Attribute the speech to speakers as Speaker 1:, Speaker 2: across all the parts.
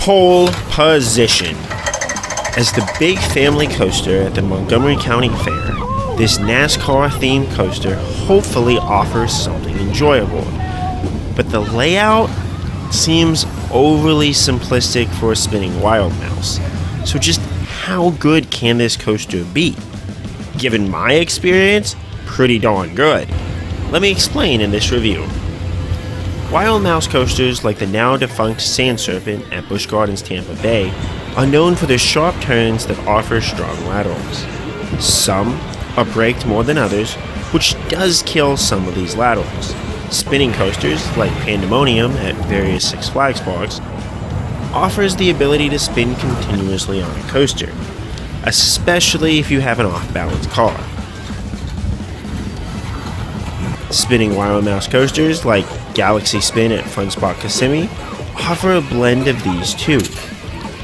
Speaker 1: Pole position. As the big family coaster at the Montgomery County Fair, this NASCAR-themed coaster hopefully offers something enjoyable. But the layout seems overly simplistic for a spinning wild mouse. So just how good can this coaster be? Given my experience, pretty darn good. Let me explain in this review. Wild mouse coasters like the now defunct Sand Serpent at Busch Gardens Tampa Bay are known for their sharp turns that offer strong laterals. Some are braked more than others, which does kill some of these laterals. Spinning coasters like Pandemonium at various Six Flags parks offers the ability to spin continuously on a coaster, especially if you have an off-balance car. Spinning wild mouse coasters like Galaxy Spin at Fun Spot Kissimmee offer a blend of these two,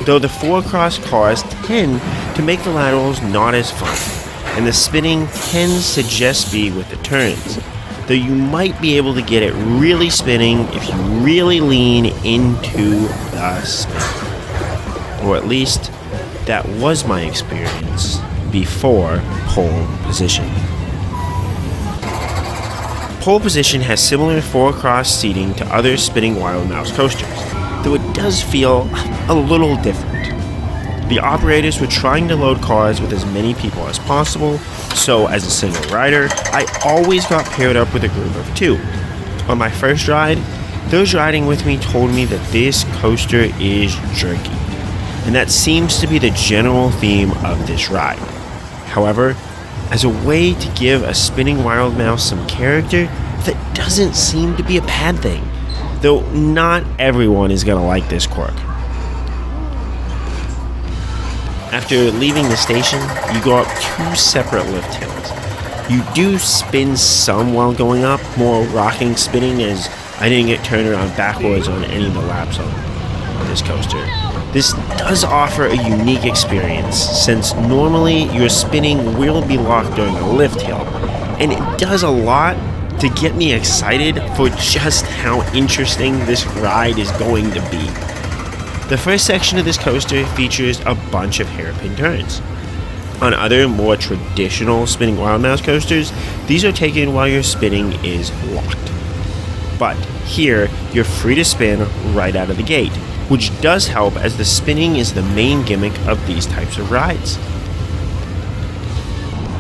Speaker 1: though the 4-cross cars tend to make the laterals not as fun, and the spinning tends to just be with the turns, though you might be able to get it really spinning if you really lean into the spin. Or at least, that was my experience before pole position. Pole position has similar 4-cross seating to other spinning wild mouse coasters, though it does feel a little different. The operators were trying to load cars with as many people as possible, so as a single rider, I always got paired up with a group of 2. On my first ride, those riding with me told me that this coaster is jerky, and that seems to be the general theme of this ride. However, as a way to give a spinning wild mouse some character, that doesn't seem to be a bad thing, though not everyone is going to like this quirk. After leaving the station, you go up 2 separate lift hills. You do spin some while going up, more rocking spinning, as I didn't get turned around backwards on any of the laps on this coaster. This does offer a unique experience, since normally your spinning will be locked during a lift hill, and it does a lot to get me excited for just how interesting this ride is going to be. The first section of this coaster features a bunch of hairpin turns. On other, more traditional spinning wild mouse coasters, these are taken while your spinning is locked. But here, you're free to spin right out of the gate, which does help as the spinning is the main gimmick of these types of rides.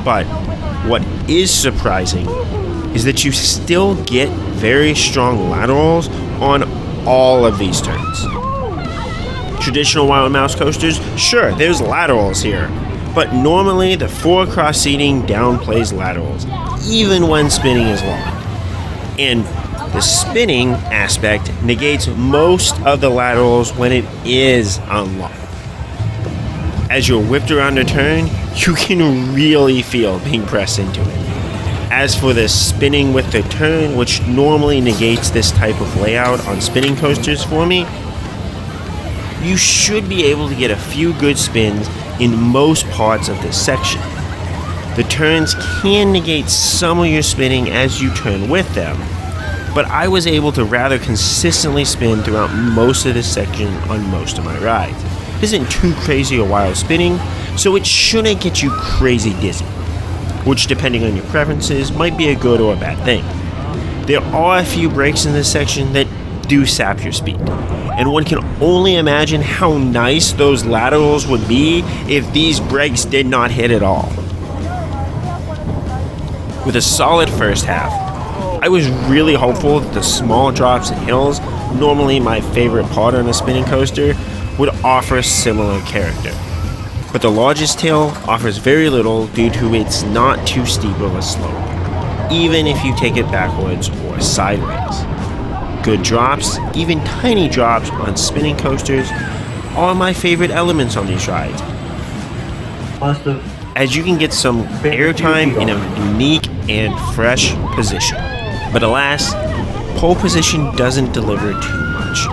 Speaker 1: But what is surprising is that you still get very strong laterals on all of these turns. Traditional wild mouse coasters, sure, there's laterals here, but normally the 4-cross seating downplays laterals, even when spinning is locked. And the spinning aspect negates most of the laterals when it is unlocked. As you're whipped around a turn, you can really feel being pressed into it. As for the spinning with the turn, which normally negates this type of layout on spinning coasters for me, you should be able to get a few good spins in most parts of this section. The turns can negate some of your spinning as you turn with them, but I was able to rather consistently spin throughout most of this section on most of my rides. It isn't too crazy or wild spinning, so it shouldn't get you crazy dizzy, which depending on your preferences might be a good or a bad thing. There are a few breaks in this section that do sap your speed, and one can only imagine how nice those laterals would be if these brakes did not hit at all. With a solid first half, I was really hopeful that the small drops and hills, normally my favorite part on a spinning coaster, would offer a similar character. But the largest hill offers very little due to its not too steep of a slope, even if you take it backwards or sideways. Good drops, even tiny drops on spinning coasters, are my favorite elements on these rides, as you can get some airtime in a unique and fresh position. But alas, pole position doesn't deliver too much.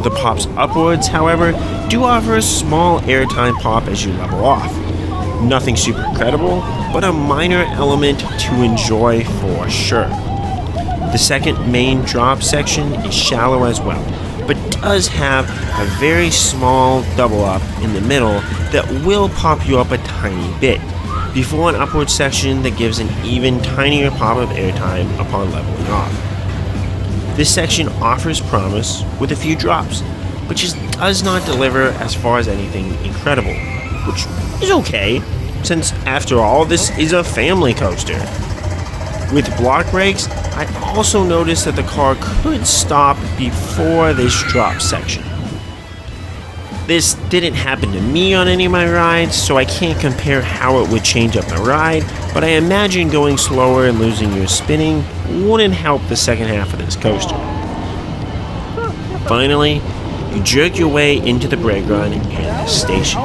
Speaker 1: The pops upwards, however, do offer a small airtime pop as you level off. Nothing super incredible, but a minor element to enjoy for sure. The second main drop section is shallow as well, but does have a very small double up in the middle that will pop you up a tiny bit, before an upward section that gives an even tinier pop of airtime upon leveling off. This section offers promise with a few drops, but just does not deliver as far as anything incredible, which is okay, since after all this is a family coaster. With block brakes, I also noticed that the car could stop before this drop section. This didn't happen to me on any of my rides, so I can't compare how it would change up the ride, but I imagine going slower and losing your spinning wouldn't help the second half of this coaster. Finally, you jerk your way into the brake run and the station.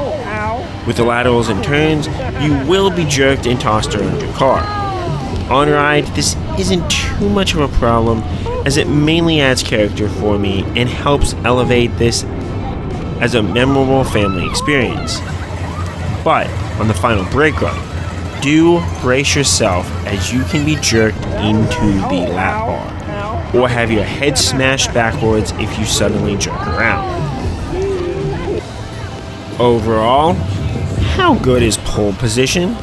Speaker 1: With the laterals and turns, you will be jerked and tossed around your car. On ride, this isn't too much of a problem, as it mainly adds character for me and helps elevate this as a memorable family experience. But on the final brake run, do brace yourself, as you can be jerked into the lap bar, or have your head smashed backwards if you suddenly jerk around. Overall, how good is pole position?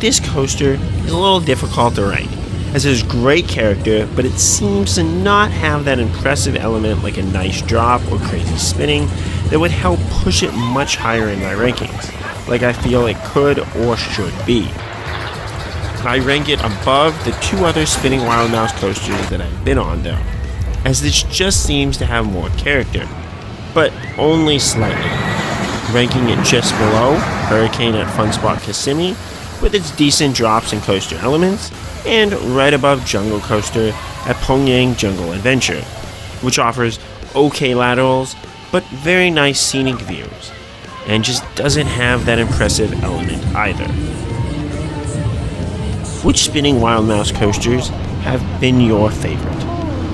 Speaker 1: This coaster is a little difficult to rank, as it has great character, but it seems to not have that impressive element like a nice drop or crazy spinning that would help push it much higher in my rankings, like I feel it could or should be. I rank it above the two other spinning Wild Mouse coasters that I've been on though, as this just seems to have more character, but only slightly, ranking it just below Hurricane at Fun Spot Kissimmee with its decent drops and coaster elements, and right above Jungle Coaster at Pyongyang Jungle Adventure, which offers okay laterals but very nice scenic views, and just doesn't have that impressive element either. Which spinning Wild Mouse coasters have been your favorite?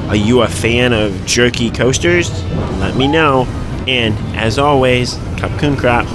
Speaker 1: Are you a fan of jerky coasters? Let me know, and as always, Kapkun Krap.